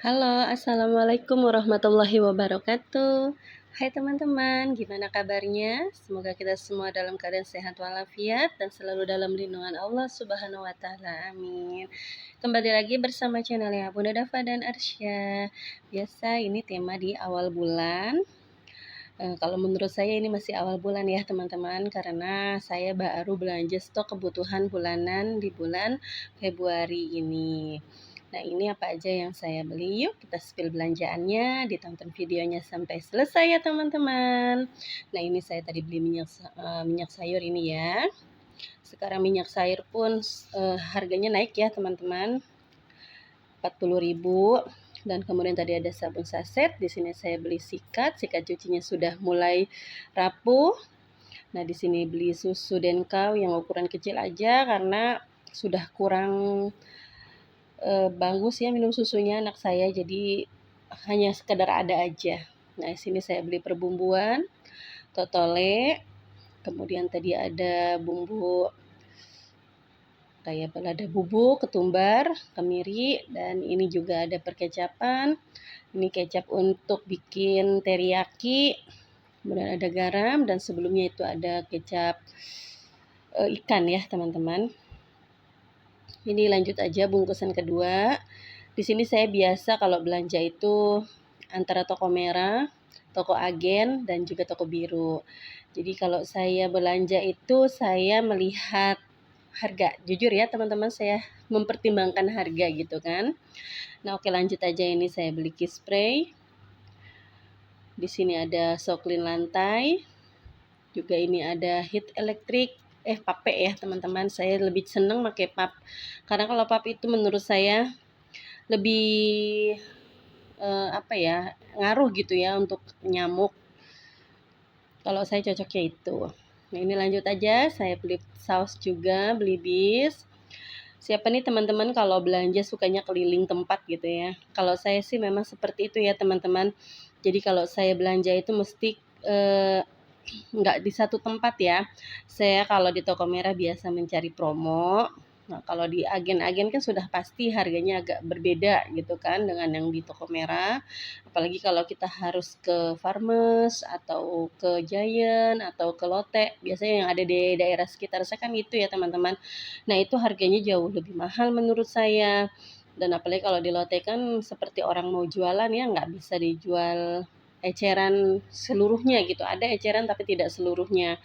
Halo, assalamualaikum warahmatullahi wabarakatuh. Hai teman-teman, gimana kabarnya? Semoga kita semua dalam keadaan sehat walafiat dan selalu dalam lindungan Allah Subhanahu wa Ta'ala. Amin. Kembali lagi bersama channelnya Bunda Dafa dan Arsya. Biasa ini tema di awal bulan. Kalau menurut saya ini masih awal bulan ya teman-teman, karena saya baru belanja stok kebutuhan bulanan di bulan Februari ini. Nah, ini apa aja yang saya beli? Yuk kita spill belanjaannya, ditonton videonya sampai selesai ya teman-teman. Nah, ini saya tadi beli minyak sayur ini ya. Sekarang minyak sayur pun harganya naik ya teman-teman, 40.000. Dan kemudian tadi ada sabun saset. Di sini saya beli sikat cucinya sudah mulai rapuh. Nah, di sini beli susu Denkau yang ukuran kecil aja karena sudah kurang bagus ya minum susunya anak saya, jadi hanya sekedar ada aja. Nah, di sini saya beli perbumbuan, totole, kemudian tadi ada bumbu kayak lada bubuk, ketumbar, kemiri, dan ini juga ada perkecapan. Ini kecap untuk bikin teriyaki, kemudian ada garam, dan sebelumnya itu ada kecap ikan ya teman-teman. Ini lanjut aja bungkusan kedua. Di sini saya biasa kalau belanja itu antara toko merah, toko agen, dan juga toko biru. Jadi kalau saya belanja itu saya melihat harga. Jujur ya teman-teman, saya mempertimbangkan harga gitu kan. Nah, oke, lanjut aja, ini saya beli key spray. Di sini ada soklin lantai. Juga ini ada heat elektrik. Pape ya teman-teman. Saya lebih seneng pakai pap. Karena kalau pap itu menurut saya lebih ngaruh gitu ya untuk nyamuk. Kalau saya cocoknya itu. Nah, ini lanjut aja, saya beli saus juga, beli bis. Siapa nih teman-teman kalau belanja sukanya keliling tempat gitu ya. Kalau saya sih memang seperti itu ya teman-teman. Jadi kalau saya belanja itu mesti nggak di satu tempat ya. Saya kalau di toko merah biasa mencari promo. Nah, kalau di agen-agen kan sudah pasti harganya agak berbeda gitu kan dengan yang di toko merah. Apalagi kalau kita harus ke Farmers atau ke Giant atau ke Lotte, biasanya yang ada di daerah sekitar saya kan itu ya teman-teman. Nah, itu harganya jauh lebih mahal menurut saya. Dan apalagi kalau di Lotte kan seperti orang mau jualan ya, nggak bisa dijual eceran seluruhnya gitu. Ada eceran tapi tidak seluruhnya.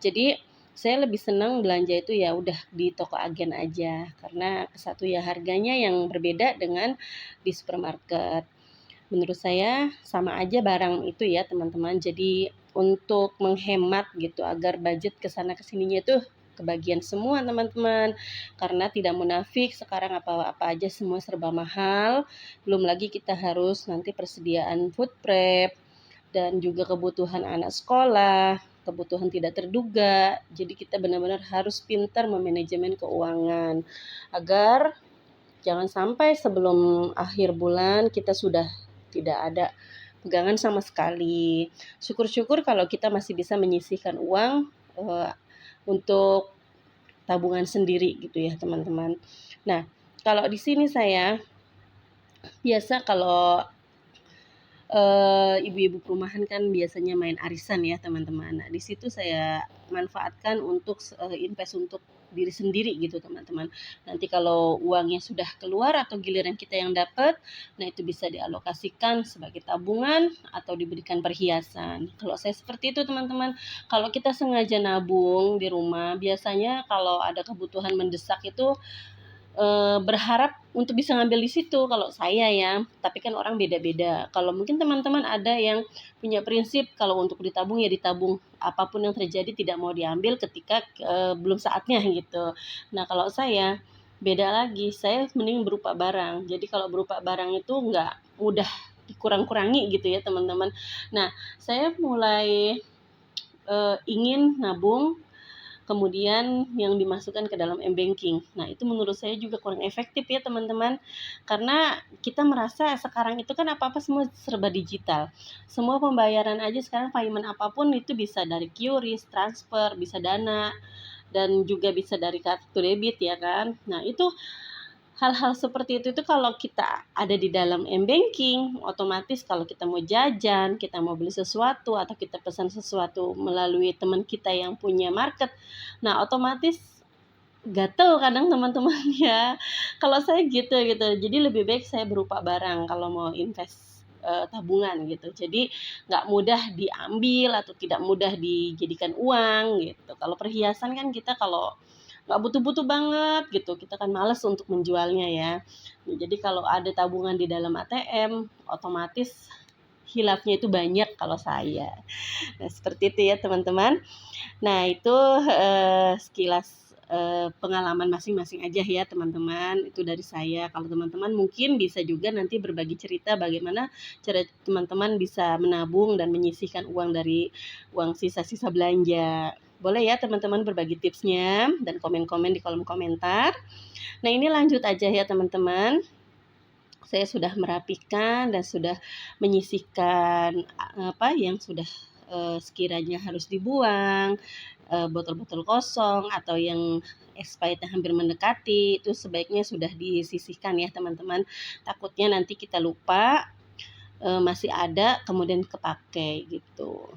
Jadi saya lebih senang belanja itu ya udah di toko agen aja, karena satu ya harganya yang berbeda dengan di supermarket. Menurut saya sama aja barang itu ya teman-teman. Jadi untuk menghemat gitu agar budget kesana kesininya itu kebagian semua teman-teman. Karena tidak munafik sekarang apa-apa aja semua serba mahal. Belum lagi kita harus nanti persediaan food prep dan juga kebutuhan anak sekolah, kebutuhan tidak terduga. Jadi kita benar-benar harus pintar memanajemen keuangan agar jangan sampai sebelum akhir bulan kita sudah tidak ada pegangan sama sekali. Syukur-syukur kalau kita masih bisa menyisihkan uang untuk tabungan sendiri gitu ya teman-teman. Nah, kalau di sini saya biasa kalau ibu-ibu perumahan kan biasanya main arisan ya teman-teman. Nah, di situ saya manfaatkan untuk invest untuk diri sendiri gitu teman-teman. Nanti kalau uangnya sudah keluar atau giliran kita yang dapat, nah itu bisa dialokasikan sebagai tabungan atau diberikan perhiasan. Kalau saya seperti itu teman-teman. Kalau kita sengaja nabung di rumah, biasanya kalau ada kebutuhan mendesak itu berharap untuk bisa ngambil di situ kalau saya ya, tapi kan orang beda-beda. Kalau mungkin teman-teman ada yang punya prinsip kalau untuk ditabung ya ditabung, apapun yang terjadi tidak mau diambil ketika belum saatnya gitu. Nah, kalau saya beda lagi, saya mending berupa barang. Jadi kalau berupa barang itu nggak mudah dikurang-kurangi gitu ya teman-teman. Nah, saya mulai ingin nabung, kemudian yang dimasukkan ke dalam m-banking. Nah, itu menurut saya juga kurang efektif ya teman-teman. Karena kita merasa sekarang itu kan apa-apa semua serba digital. Semua pembayaran aja sekarang payment apapun itu bisa dari QRIS, transfer, bisa Dana, dan juga bisa dari kartu debit ya kan. Nah, itu hal-hal seperti itu tuh kalau kita ada di dalam m-banking, otomatis kalau kita mau jajan, kita mau beli sesuatu, atau kita pesan sesuatu melalui teman kita yang punya market, nah otomatis gatel kadang teman-teman ya. Kalau saya gitu. Jadi lebih baik saya berupa barang kalau mau invest tabungan gitu. Jadi nggak mudah diambil atau tidak mudah dijadikan uang gitu. Kalau perhiasan kan kita kalau nggak butuh-butuh banget gitu, kita kan males untuk menjualnya ya. Jadi kalau ada tabungan di dalam ATM, otomatis hilafnya itu banyak kalau saya. Nah, seperti itu ya teman-teman. Nah, itu sekilas pengalaman masing-masing aja ya teman-teman. Itu dari saya. Kalau teman-teman mungkin bisa juga nanti berbagi cerita bagaimana cara teman-teman bisa menabung dan menyisihkan uang dari uang sisa-sisa belanja. Boleh ya teman-teman berbagi tipsnya dan komen-komen di kolom komentar. Nah, ini lanjut aja ya teman-teman. Saya sudah merapikan dan sudah menyisihkan apa yang sudah sekiranya harus dibuang, botol-botol kosong atau yang expirednya hampir mendekati, itu sebaiknya sudah disisihkan ya teman-teman. Takutnya nanti kita lupa, masih ada kemudian kepake gitu.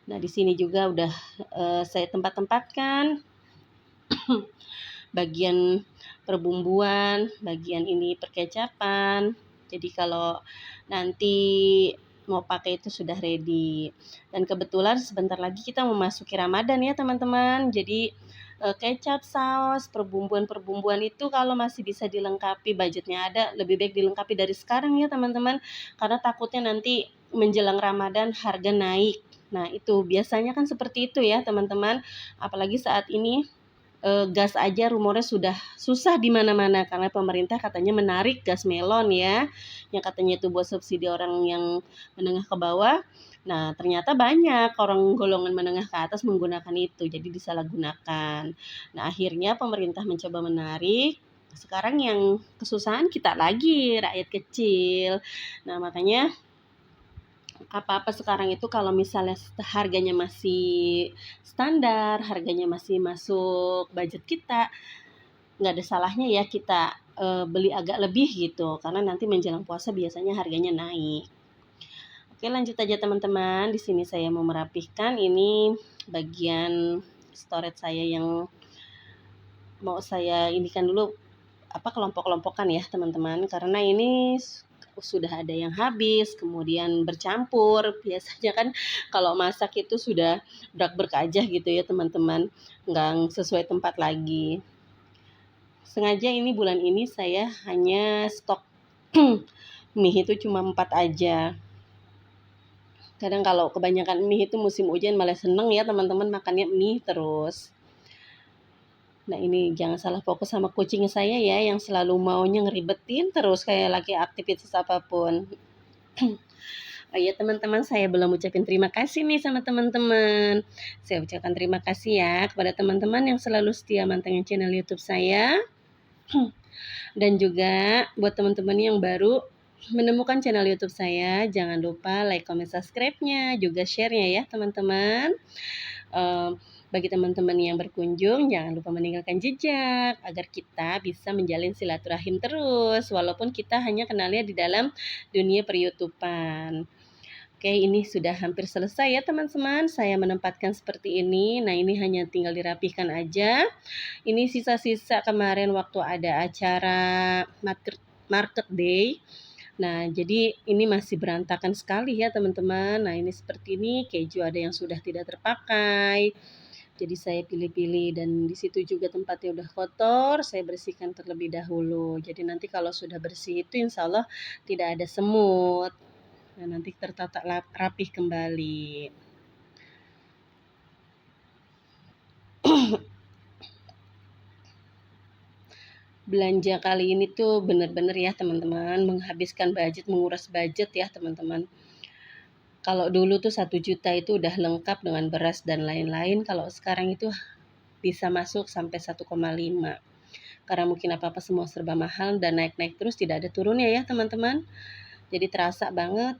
Nah, di sini juga udah saya tempat-tempatkan bagian perbumbuan, bagian ini perkecapan. Jadi kalau nanti mau pakai itu sudah ready. Dan kebetulan sebentar lagi kita memasuki Ramadan ya teman-teman. Jadi kecap, saus, perbumbuan itu kalau masih bisa dilengkapi, budgetnya ada, lebih baik dilengkapi dari sekarang ya teman-teman. Karena takutnya nanti menjelang Ramadan harga naik. Nah, itu biasanya kan seperti itu ya teman-teman. Apalagi saat ini gas aja rumornya sudah susah di mana-mana karena pemerintah katanya menarik gas melon ya, yang katanya itu buat subsidi orang yang menengah ke bawah. Nah, ternyata banyak orang golongan menengah ke atas menggunakan itu, jadi disalahgunakan. Nah, akhirnya pemerintah mencoba menarik. Sekarang yang kesusahan kita lagi, rakyat kecil. Nah, makanya apa-apa sekarang itu kalau misalnya harganya masih standar, harganya masih masuk budget kita, nggak ada salahnya ya kita beli agak lebih gitu, karena nanti menjelang puasa biasanya harganya naik. Oke, lanjut aja teman-teman. Di sini saya mau merapihkan ini bagian storage saya yang mau saya indikan dulu apa kelompok-kelompokan ya teman-teman, karena ini sudah ada yang habis kemudian bercampur. Biasanya kan kalau masak itu sudah brak-berkajah gitu ya teman-teman, nggak sesuai tempat lagi. Sengaja ini bulan ini saya hanya stok mie itu cuma 4 aja. Kadang kalau kebanyakan mie itu musim hujan malah seneng ya teman-teman makannya mie terus. Nah, ini jangan salah fokus sama kucing saya ya yang selalu maunya ngeribetin terus kayak lagi aktivitas apapun. Oh iya teman-teman, saya belum ucapin terima kasih nih sama teman-teman. Saya ucapkan terima kasih ya kepada teman-teman yang selalu setia mantengin channel YouTube saya. Dan juga buat teman-teman yang baru menemukan channel YouTube saya, jangan lupa like, comment, subscribe-nya, juga share-nya ya teman-teman. Bagi teman-teman yang berkunjung, jangan lupa meninggalkan jejak agar kita bisa menjalin silaturahim terus, walaupun kita hanya kenalnya di dalam dunia per-YouTubean. Oke, ini sudah hampir selesai ya teman-teman. Saya menempatkan seperti ini. Nah, ini hanya tinggal dirapihkan aja. Ini sisa-sisa kemarin waktu ada acara market day. Nah, jadi ini masih berantakan sekali ya teman-teman. Nah, ini seperti ini, keju ada yang sudah tidak terpakai. Jadi saya pilih-pilih dan di situ juga tempatnya udah kotor, saya bersihkan terlebih dahulu. Jadi nanti kalau sudah bersih itu insya Allah tidak ada semut. Nah, nanti tertata rapih kembali. Belanja kali ini tuh bener-bener ya teman-teman, menghabiskan budget, menguras budget ya teman-teman. Kalau dulu tuh 1 juta itu udah lengkap dengan beras dan lain-lain, kalau sekarang itu bisa masuk sampai 1,5. Karena mungkin apa-apa semua serba mahal dan naik-naik terus tidak ada turunnya ya teman-teman. Jadi terasa banget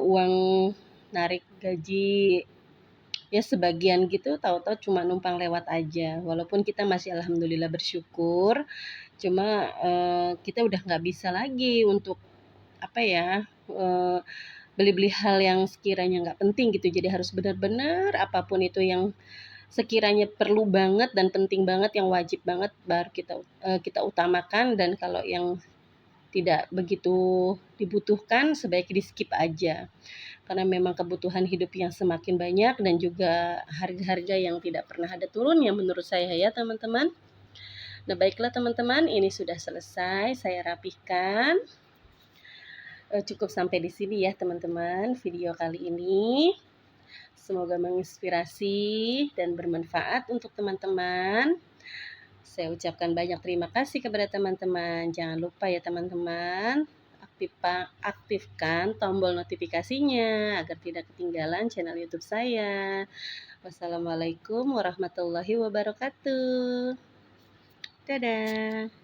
uang narik gaji ya sebagian gitu tahu-tahu cuma numpang lewat aja. Walaupun kita masih alhamdulillah bersyukur, Cuma kita udah nggak bisa lagi untuk apa ya, beli-beli hal yang sekiranya nggak penting gitu. Jadi harus benar-benar apapun itu yang sekiranya perlu banget dan penting banget, yang wajib banget baru kita utamakan, dan kalau yang tidak begitu dibutuhkan sebaiknya di-skip aja. Karena memang kebutuhan hidup yang semakin banyak dan juga harga-harga yang tidak pernah ada turunnya menurut saya ya teman-teman. Nah baiklah teman-teman, ini sudah selesai saya rapihkan. Cukup sampai di sini ya teman-teman video kali ini. Semoga menginspirasi dan bermanfaat untuk teman-teman. Saya ucapkan banyak terima kasih kepada teman-teman. Jangan lupa ya teman-teman, aktifkan tombol notifikasinya agar tidak ketinggalan channel YouTube saya. Wassalamualaikum warahmatullahi wabarakatuh. Dadah.